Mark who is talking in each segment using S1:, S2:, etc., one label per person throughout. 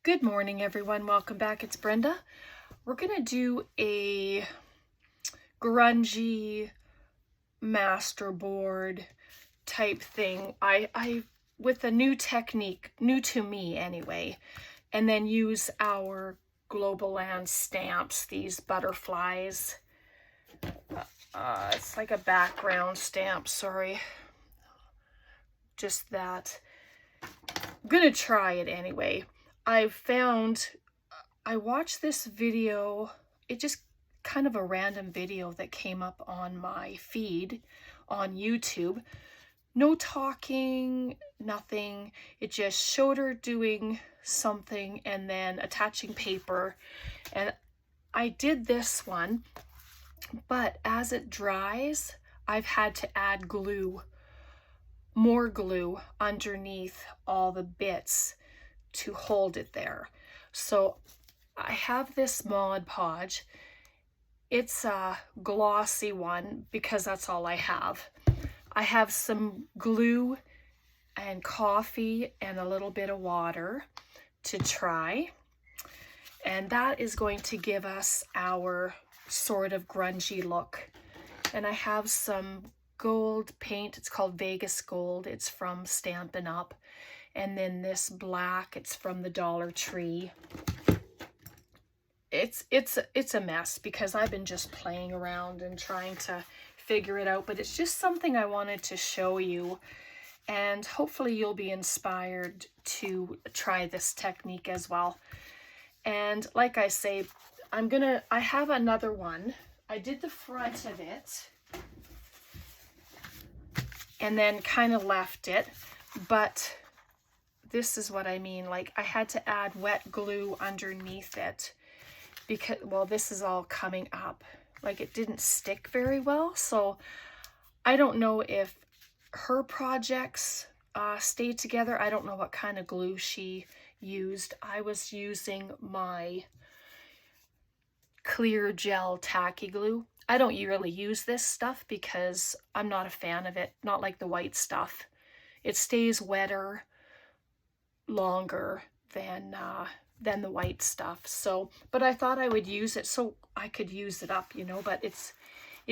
S1: Good morning, everyone. Welcome back. It's Brenda. We're going to do a grungy masterboard type thing. I with a new technique, new to me anyway, and then use our Globleland stamps, these butterflies. It's like a background stamp, sorry. Just that. I'm going to try it anyway. I watched this video, it just kind of a random video that came up on my feed on YouTube. No talking, nothing. It just showed her doing something and then attaching paper. And I did this one, but as it dries, I've had to add glue, more glue underneath all the bits to hold it there. So I have this Mod Podge. It's a glossy one because that's all I have. I have some glue and coffee and a little bit of water to try. And that is going to give us our sort of grungy look. And I have some gold paint. It's called Vegas Gold. It's from Stampin' Up. And then this black, it's from the Dollar Tree. It's a mess because I've been just playing around and trying to figure it out, but it's just something I wanted to show you, and hopefully you'll be inspired to try this technique as well. And like I say, I have another one. I did the front of it and then kind of left it, but this is what I mean. Like, I had to add wet glue underneath it because, well, this is all coming up. Like, it didn't stick very well. So I don't know if her projects stayed together. I don't know what kind of glue she used. I was using my clear gel tacky glue. I don't really use this stuff because I'm not a fan of it. Not like the white stuff. It stays wetter longer than the white stuff. So, but I thought I would use it so I could use it up, you know, but it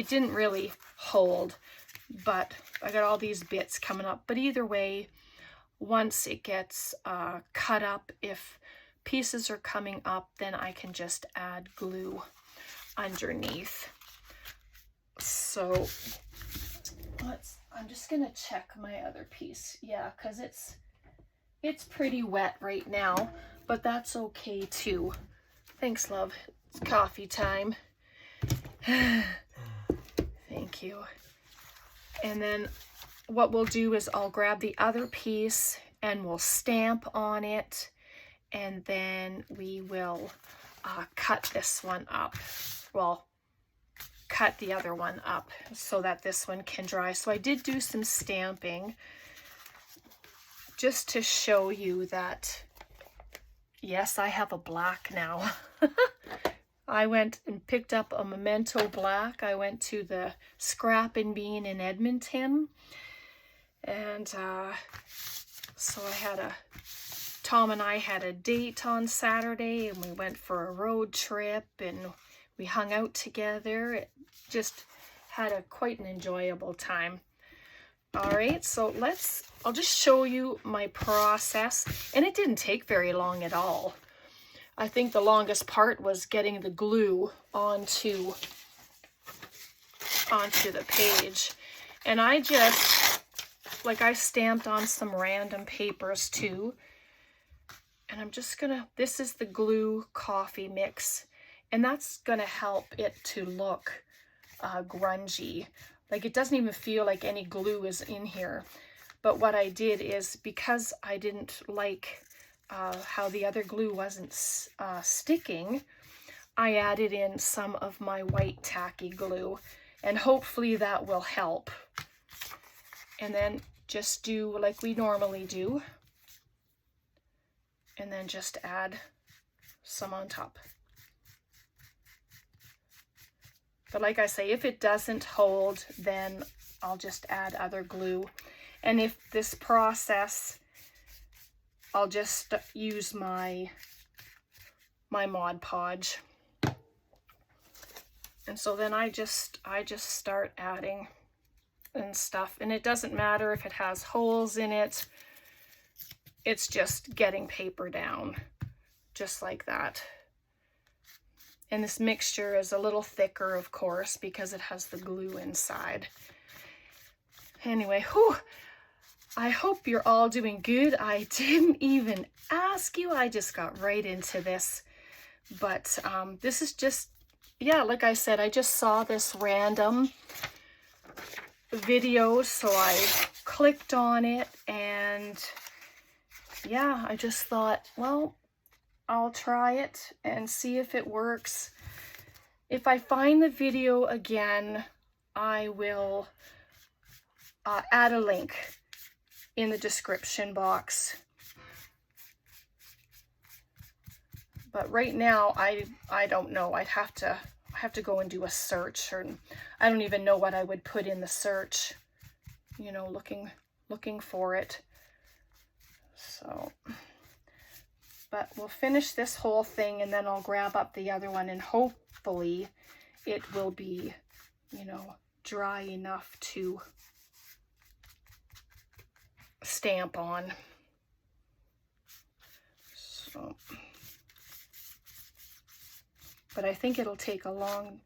S1: didn't really hold. But I got all these bits coming up. But either way, once it gets cut up, if pieces are coming up, then I can just add glue underneath. So I'm just gonna check my other piece. Yeah, because it's pretty wet right now, but that's okay too. Thanks, love. It's coffee time. Thank you. And then what we'll do is I'll grab the other piece and we'll stamp on it, and then we will cut this one up. Well, cut the other one up so that this one can dry. So I did do some stamping just to show you that, yes, I have a black now. I went and picked up a Memento black. I went to the Scrap and Bean in Edmonton. And so Tom and I had a date on Saturday, and we went for a road trip and we hung out together. It just had quite an enjoyable time. All right, so I'll just show you my process, and it didn't take very long at all. I think the longest part was getting the glue onto the page. And I stamped on some random papers too. And I'm just this is the glue coffee mix, and that's gonna help it to look grungy. Like, it doesn't even feel like any glue is in here. But what I did is, because I didn't like how the other glue wasn't sticking, I added in some of my white tacky glue, and hopefully that will help. And then just do like we normally do, and then just add some on top. But like I say, if it doesn't hold, then I'll just add other glue. And if this process, I'll just use my my Mod Podge. And so then I just start adding and stuff, and it doesn't matter if it has holes in it. It's just getting paper down, just like that. And this mixture is a little thicker, of course, because it has the glue inside. Anyway, whew, I hope you're all doing good. I didn't even ask you. I just got right into this. But this is just, yeah, like I said, I just saw this random video, so I clicked on it, and yeah, I just thought, well, I'll try it and see if it works. If I find the video again, I will add a link in the description box. But right now, I don't know. I have to go and do a search, or I don't even know what I would put in the search, you know, looking for it. So, but we'll finish this whole thing, and then I'll grab up the other one, and hopefully it will be, you know, dry enough to stamp on. So, but I think it'll take a long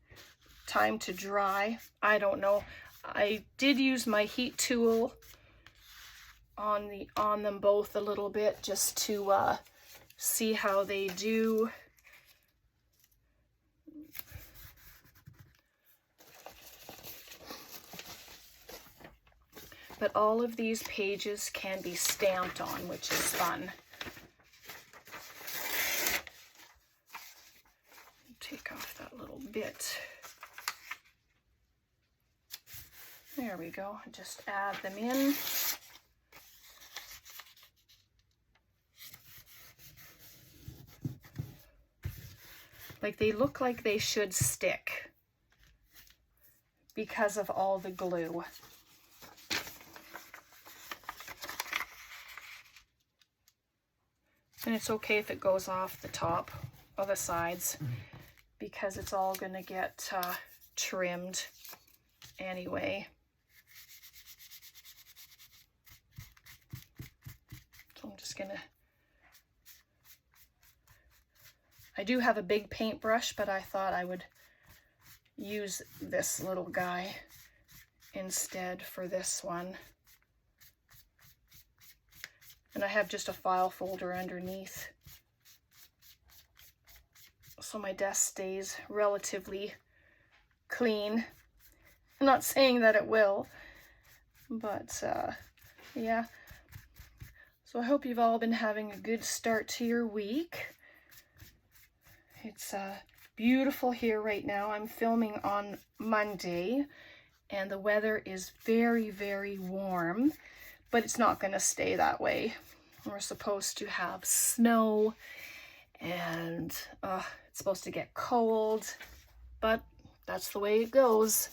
S1: time to dry. I don't know. I did use my heat tool on them both a little bit, just to see how they do. But all of these pages can be stamped on, which is fun. Take off that little bit. There we go. Just add them in. Like, they look like they should stick because of all the glue. And it's okay if it goes off the top or the sides, because it's all going to get trimmed anyway. So I'm just going to... I do have a big paintbrush, but I thought I would use this little guy instead for this one. And I have just a file folder underneath, so my desk stays relatively clean. I'm not saying that it will, but yeah. So I hope you've all been having a good start to your week. It's beautiful here right now. I'm filming on Monday, and the weather is very, very warm, but it's not going to stay that way. We're supposed to have snow, and it's supposed to get cold, but that's the way it goes.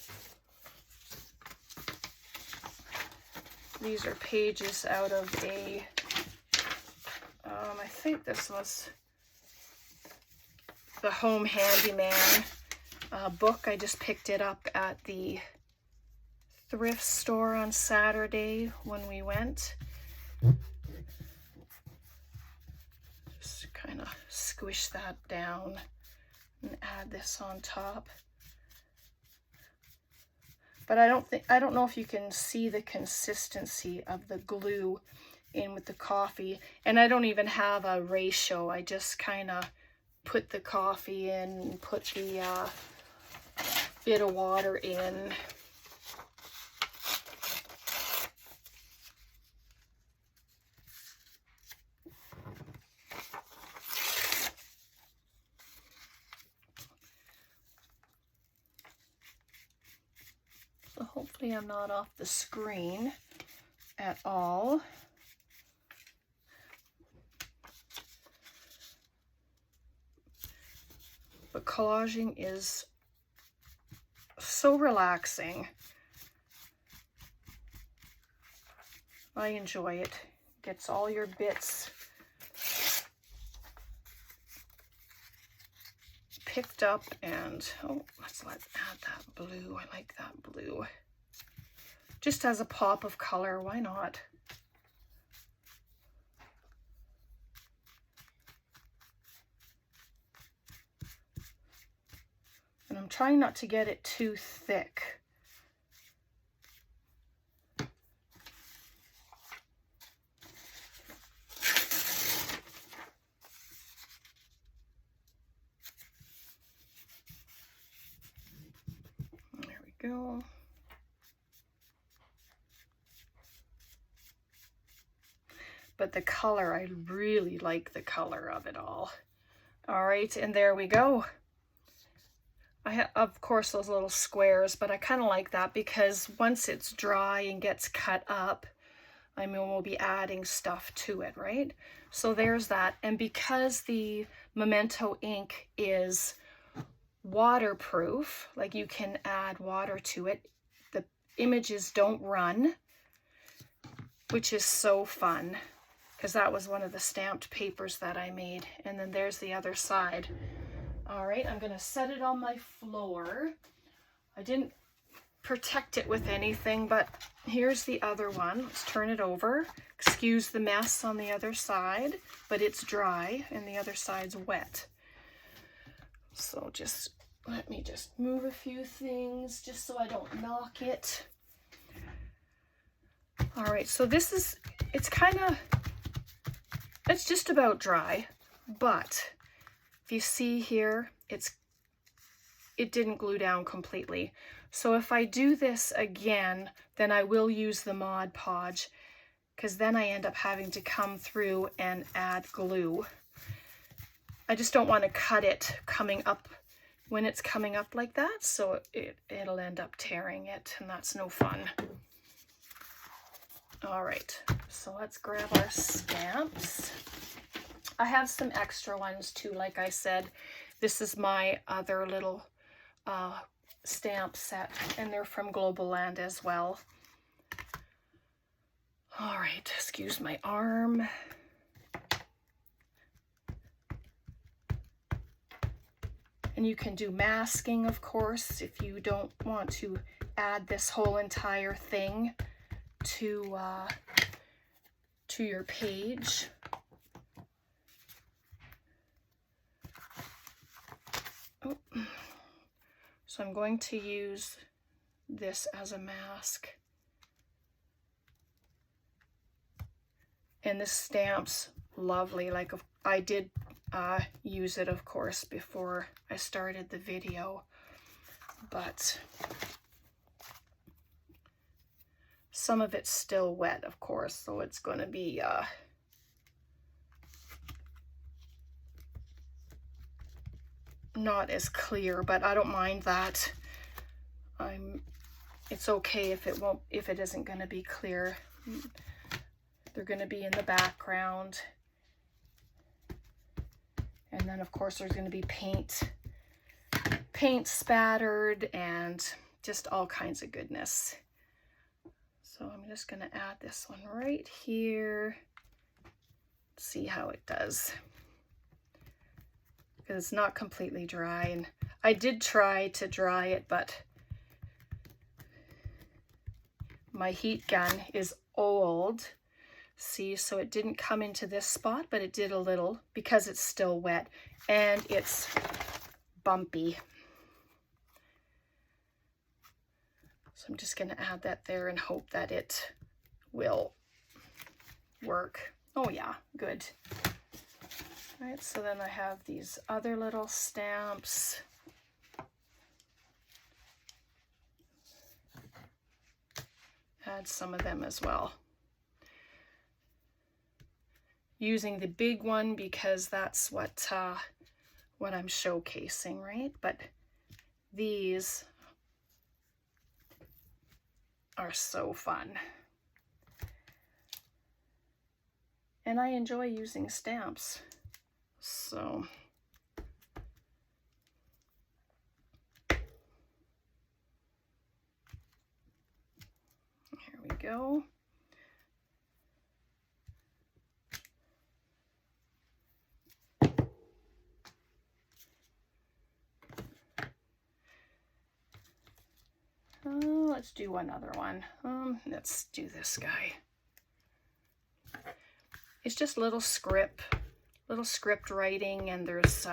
S1: These are pages out of a, I think this was the Home Handyman book. I just picked it up at the thrift store on Saturday when we went. Just kind of squish that down and add this on top. But I don't know if you can see the consistency of the glue in with the coffee. And I don't even have a ratio. I just kind of put the coffee in, put the bit of water in. So hopefully I'm not off the screen at all. But collaging is so relaxing. I enjoy it. Gets all your bits picked up, and oh, let's add that blue. I like that blue. Just as a pop of color, why not? And I'm trying not to get it too thick. There we go. But the color, I really like the color of it all. All right, and there we go. I have, of course, those little squares, but I kind of like that because once it's dry and gets cut up, I mean, we'll be adding stuff to it, right? So there's that. And because the Memento ink is waterproof, like you can add water to it, the images don't run, which is so fun because that was one of the stamped papers that I made. And then there's the other side. All right, I'm gonna set it on my floor. I didn't protect it with anything, but here's the other one. Let's turn it over. Excuse the mess on the other side, but it's dry and the other side's wet. So just let me just move a few things just so I don't knock it. All right, so this is, it's just about dry, but if you see here, it didn't glue down completely. So if I do this again, then I will use the Mod Podge, because then I end up having to come through and add glue. I just don't want to cut it coming up when it's coming up like that, so it'll end up tearing it, and that's no fun. All right, so let's grab our stamps. I have some extra ones too, like I said. This is my other little stamp set, and they're from Globleland as well. All right, excuse my arm. And you can do masking, of course, if you don't want to add this whole entire thing to your page. Oh. So I'm going to use this as a mask. And this stamp's lovely. Like, I did use it, of course, before I started the video, but some of it's still wet, of course, so it's going to be not as clear, but I don't mind that. It's okay if it isn't going to be clear. They're going to be in the background. And then of course there's going to be paint spattered and just all kinds of goodness. So I'm just going to add this one right here. See how it does. Because it's not completely dry, and I did try to dry it, but my heat gun is old. See, so it didn't come into this spot, but it did a little because it's still wet and it's bumpy. So I'm just going to add that there and hope that it will work. Oh yeah, good. All right, so then I have these other little stamps. Add some of them as well. Using the big one because that's what I'm showcasing, right? But these are so fun. And I enjoy using stamps. So here we go. let's do another one. Let's do this guy. It's just little script writing, and there's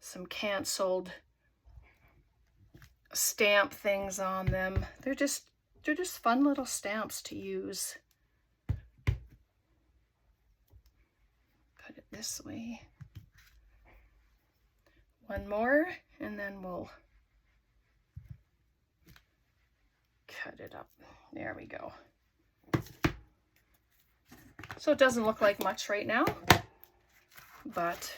S1: some canceled stamp things on them. They're just fun little stamps to use. Put it this way. One more, and then we'll cut it up. There we go. So it doesn't look like much right now, but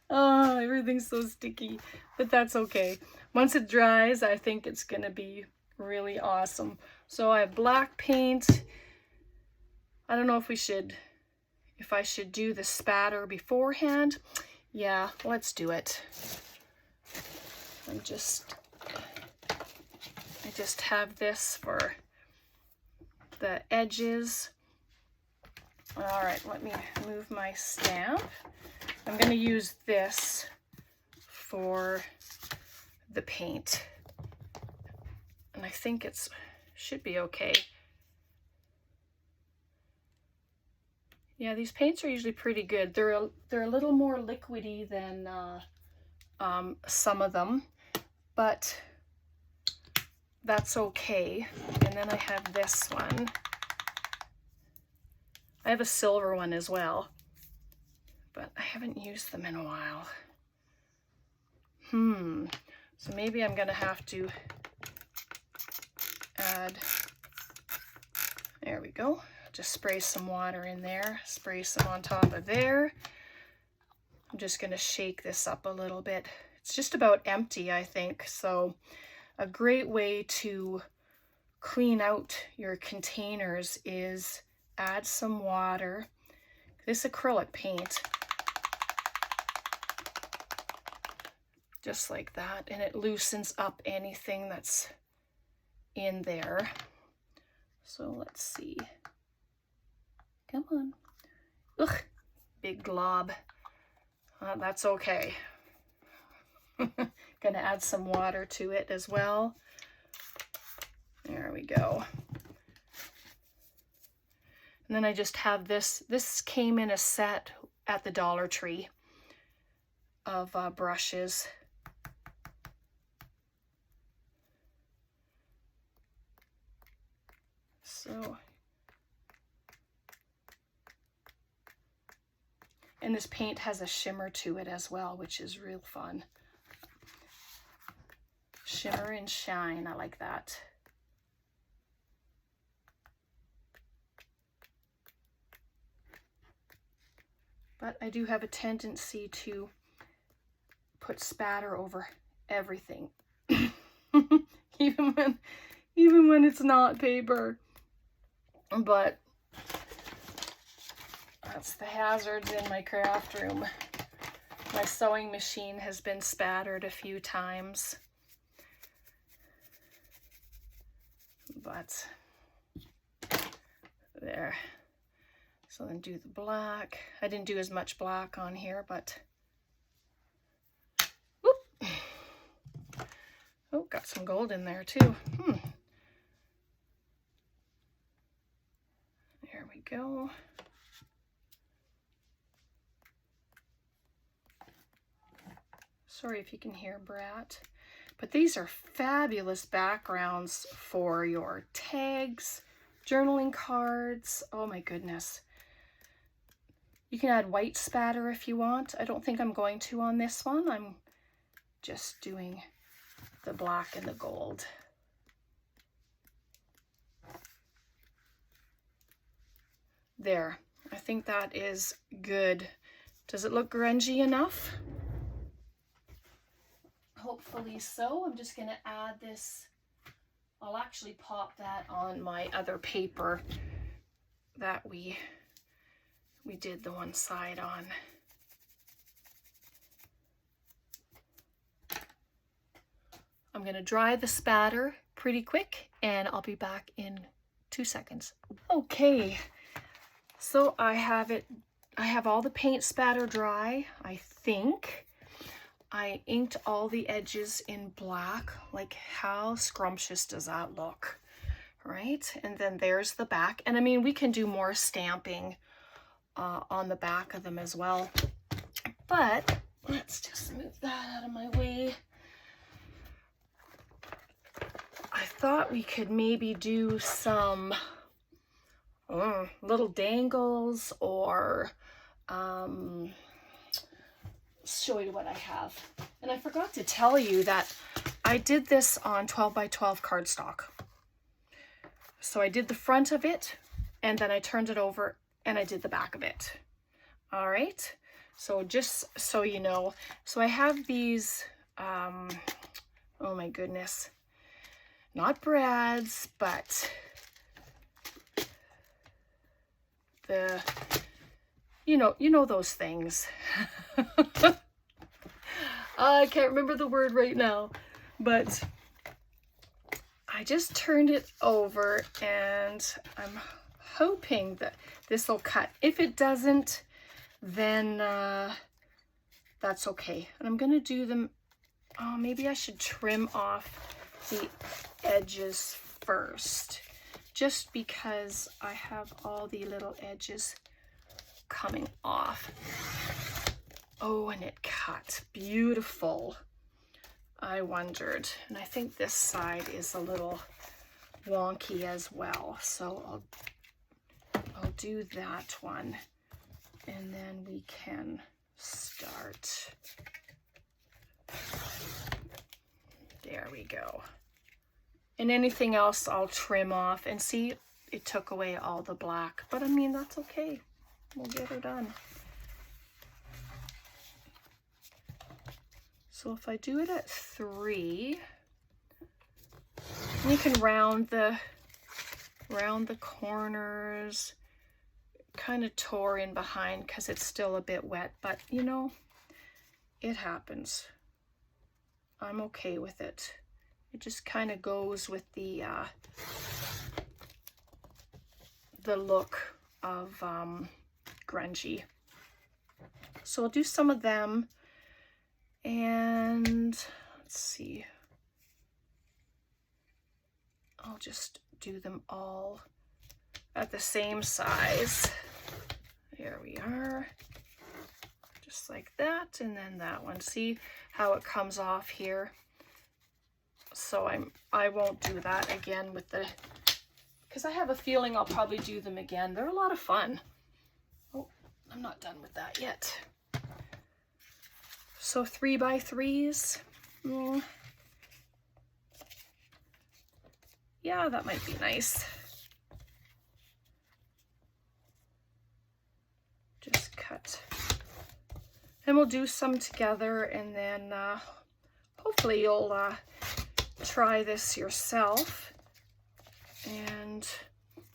S1: oh, everything's so sticky, but that's okay. Once it dries, I think it's gonna be really awesome. So I have black paint. I don't know if I should do the spatter beforehand. Yeah, let's do it. I just have this for the edges. All right, let me move my stamp. I'm going to use this for the paint, and I think should be okay. Yeah, these paints are usually pretty good. They're a little more liquidy than some of them, but that's okay. And then I have this one. I have a silver one as well, but I haven't used them in a while. So maybe I'm gonna have to add, there we go. Just spray some water in there, spray some on top of there. I'm just gonna shake this up a little bit. It's just about empty, I think. So a great way to clean out your containers is add some water. This acrylic paint, just like that, and it loosens up anything that's in there. So let's see. Come on. Ugh, big glob. That's okay. Gonna add some water to it as well. There we go. And then I just have this. This came in a set at the Dollar Tree of brushes. So, and this paint has a shimmer to it as well, which is real fun. Shimmer and shine, I like that. But I do have a tendency to put spatter over everything, even when it's not paper. But that's the hazards in my craft room. My sewing machine has been spattered a few times, but there. So then do the black. I didn't do as much black on here, but whoop. Oh, got some gold in there too. There we go. Sorry if you can hear Brat. But these are fabulous backgrounds for your tags, journaling cards. Oh my goodness. You can add white spatter if you want. I don't think I'm going to on this one. I'm just doing the black and the gold. There. I think that is good. Does it look grungy enough? Hopefully so. I'm just going to add this. I'll actually pop that on my other paper that we did the one side on. I'm going to dry the spatter pretty quick and I'll be back in 2 seconds. Okay, so I have all the paint spatter dry, I think. I inked all the edges in black. Like, how scrumptious does that look, right? And then there's the back. And I mean, we can do more stamping on the back of them as well. But let's just move that out of my way. I thought we could maybe do some little dangles, or show you what I have. And I forgot to tell you that I did this on 12 by 12 cardstock. So I did the front of it, and then I turned it over and I did the back of it. All right, so just so you know, so I have these oh my goodness, not brads, but the, you know those things. I can't remember the word right now, but I just turned it over, and I'm hoping that this will cut. If it doesn't, then that's okay. And I'm gonna do them, oh, maybe I should trim off the edges first, just because I have all the little edges coming off. Oh, and it cut beautiful. I wondered, and I think this side is a little wonky as well, so I'll do that one, and then we can start. There we go. And anything else I'll trim off. And see, it took away all the black, but I mean, that's okay. We'll get her done. So if I do it at 3, you can round the corners, kind of tore in behind because it's still a bit wet, but you know, it happens. I'm okay with it. It just kind of goes with the look of grungy. So I'll do some of them, and let's see, I'll just do them all at the same size. There we are, just like that, and then that one. See how it comes off here? So I won't do that again with the, because I have a feeling I'll probably do them again. They're a lot of fun. Oh, I'm not done with that yet. So 3 by 3s. Yeah, that might be nice. Just cut. And we'll do some together, and then hopefully you'll try this yourself and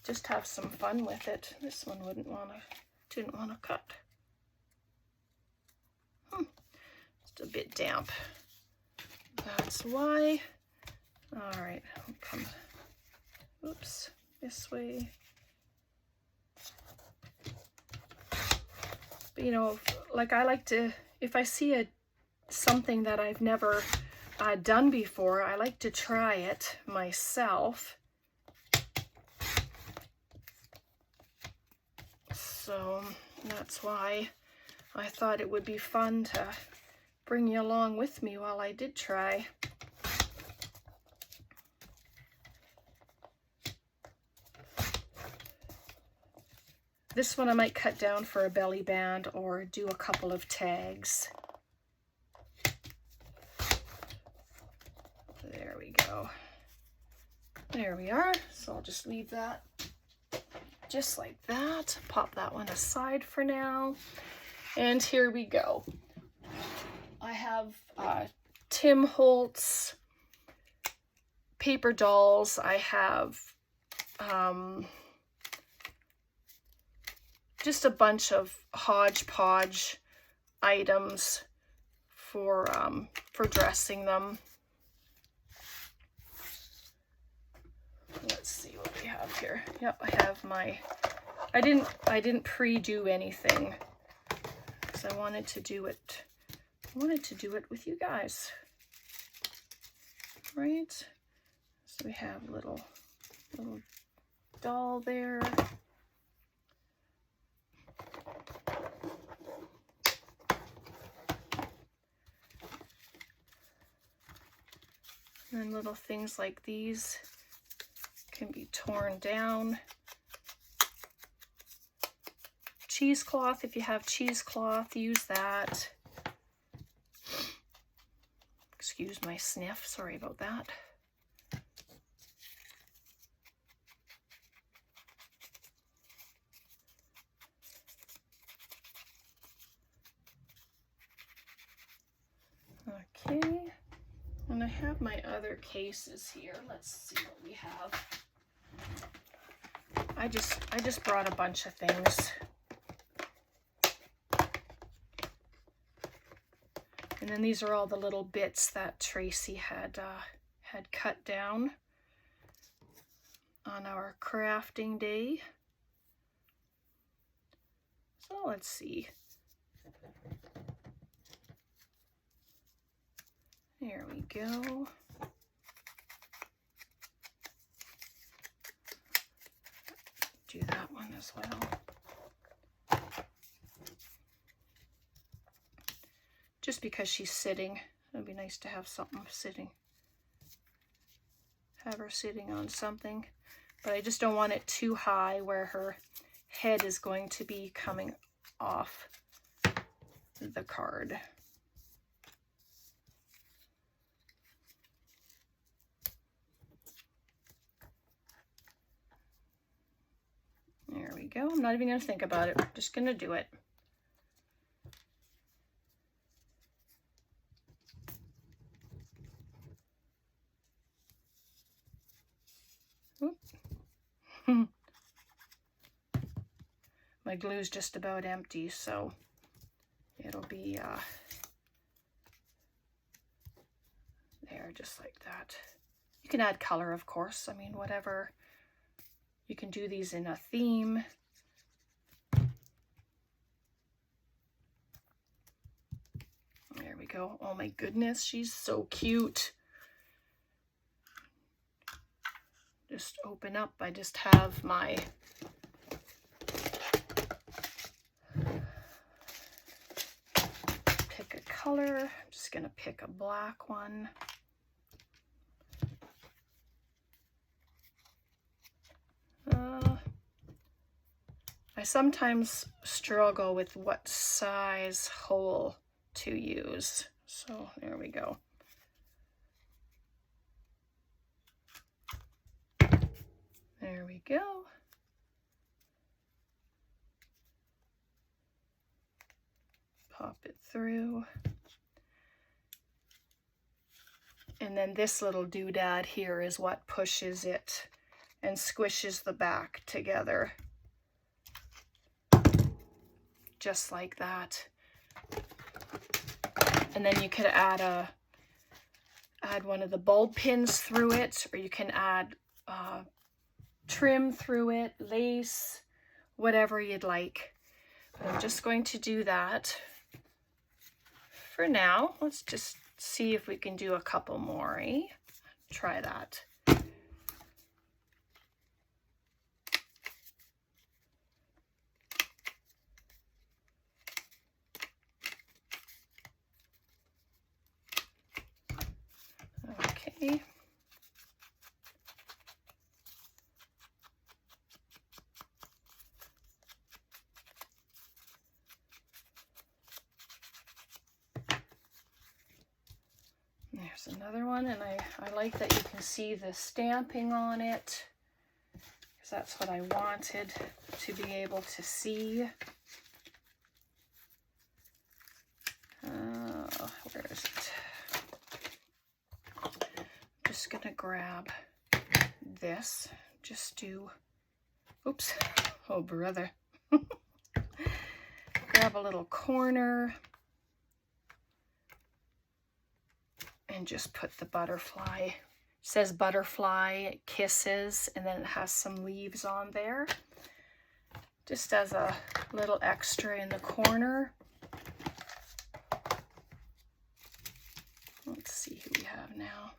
S1: just have some fun with it. This one didn't want to cut. It's a bit damp. That's why. All right, I'll come, oops, this way. But you know, like, I like to, if I see something that I've never done before, I like to try it myself. So that's why I thought it would be fun to bring you along with me while I did try. This one I might cut down for a belly band or do a couple of tags. There we go. There we are. So I'll just leave that just like that. Pop that one aside for now. And here we go. I have Tim Holtz paper dolls. I have just a bunch of hodgepodge items for dressing them. Let's see what we have here. Yep, I have my, I didn't pre-do anything because I wanted to do it I wanted to do it with you guys, right? So we have little doll there. And then little things like these can be torn down. Cheesecloth, if you have cheesecloth, use that. Excuse my sniff, sorry about that. Okay. And I have my other cases here. Let's see what we have. I just brought a bunch of things. And then these are all the little bits that Tracy had cut down on our crafting day. So let's see. There we go. Do that one as well. Just because she's sitting, it'd be nice to have something sitting. Have her sitting on something. But I just don't want it too high where her head is going to be coming off the card. There we go. I'm not even going to think about it. I'm just going to do it. My glue's just about empty, so it'll be there, just like that. You can add color, of course. I mean, whatever. You can do these in a theme. There we go. Oh my goodness, she's so cute. Just open up. I just have my pick a color. I'm just gonna pick a black one. I sometimes struggle with what size hole to use. So there we go. There we go. Pop it through. And then this little doodad here is what pushes it and squishes the back together. Just like that. And then you could add one of the bulb pins through it, or you can add trim through it, lace, whatever you'd like. But I'm just going to do that for now. Let's just see if we can do a couple more, eh? Try that. Okay. There's another one, and I like that you can see the stamping on it, because that's what I wanted to be able to see. Where is it? I'm just gonna grab this, just do, oops, oh brother. Grab a little corner and just put the butterfly. It says butterfly kisses, and then it has some leaves on there, just as a little extra in the corner. have now?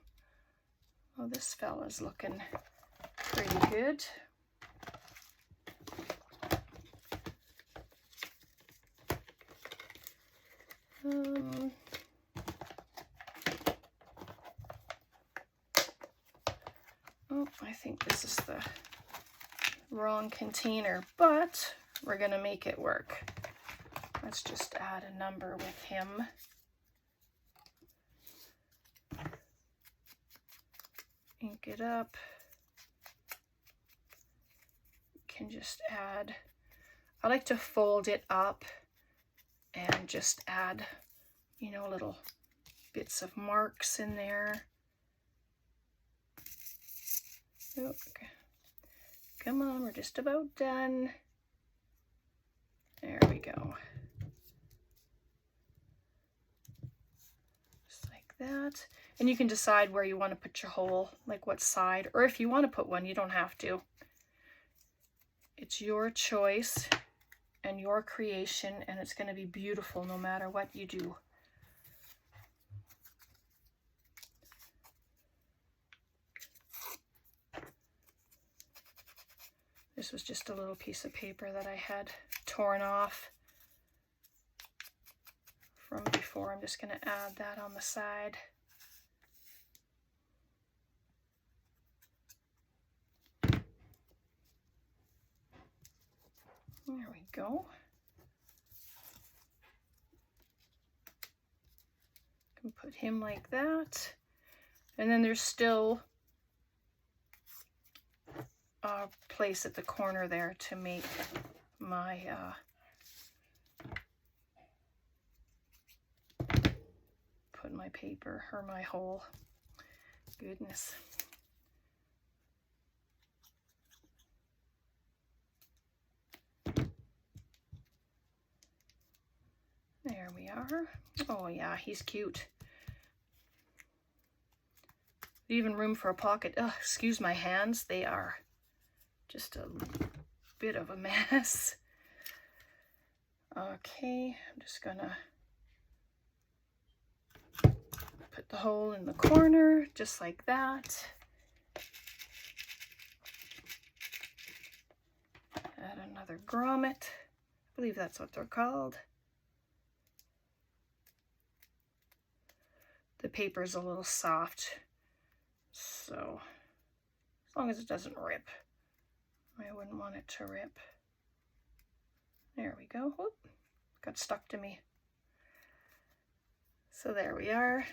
S1: Oh, this fella's looking pretty good. Oh, I think this is the wrong container, but we're gonna make it work. Let's just add a number with him. Ink it up. You can just add, I like to fold it up and just add, you know, little bits of marks in there. Oh, okay. Come on, we're just about done. There we go. Just like that. And you can decide where you want to put your hole, like what side, or if you want to put one, you don't have to. It's your choice and your creation, and it's going to be beautiful no matter what you do. This was just a little piece of paper that I had torn off from before. I'm just going to add that on the side. There we go. Can put him like that. And then there's still a place at the corner there to make my put my paper or my hole. Goodness. There we are. Oh yeah, he's cute. Even room for a pocket. Oh, excuse my hands. They are just a bit of a mess. Okay, I'm just gonna put the hole in the corner, just like that. Add another grommet. I believe that's what they're called. The paper's a little soft, so as long as it doesn't rip. I wouldn't want it to rip. There we go. Whoop, got stuck to me. So there we are.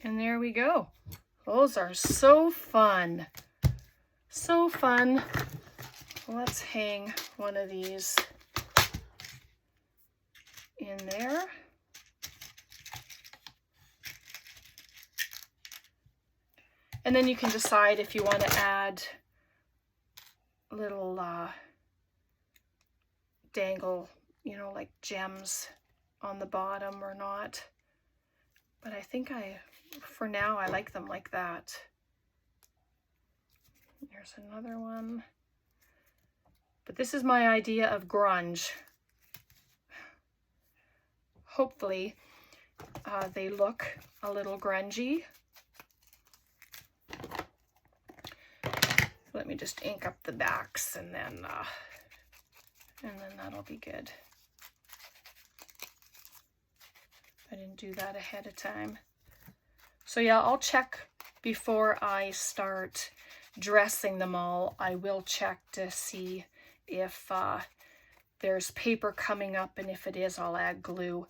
S1: And there we go. Those are so fun. So fun. Let's hang one of these in there. And then you can decide if you want to add little dangle, you know, like gems on the bottom or not. But I think for now, I like them like that. Here's another one. But this is my idea of grunge. Hopefully, they look a little grungy. Let me just ink up the backs and then that'll be good. I didn't do that ahead of time. So yeah, I'll check before I start dressing them all. I will check to see if there's paper coming up, and if it is, I'll add glue.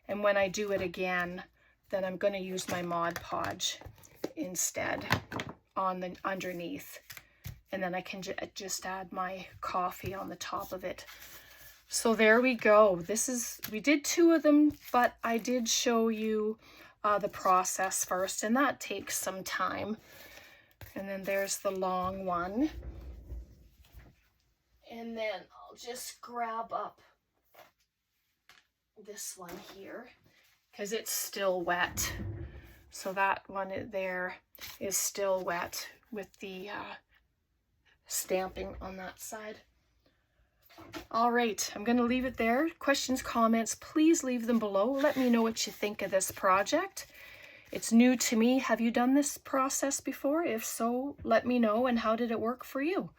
S1: And when I do it again, then I'm going to use my Mod Podge instead on the underneath. And then I can just add my coffee on the top of it. So there we go. We did 2 of them, but I did show you the process first, and that takes some time. And then there's the long one. And then I'll just grab up this one here because it's still wet. So that one there is still wet with the stamping on that side. All right, I'm going to leave it there. Questions, comments, please leave them below. Let me know what you think of this project. It's new to me. Have you done this process before? If so, let me know. And how did it work for you?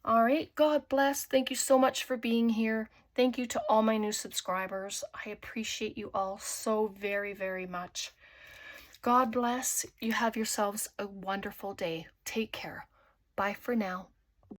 S1: All right, God bless. Thank you so much for being here. Thank you to all my new subscribers. I appreciate you all so very, very much. God bless. You have yourselves a wonderful day. Take care. Bye for now.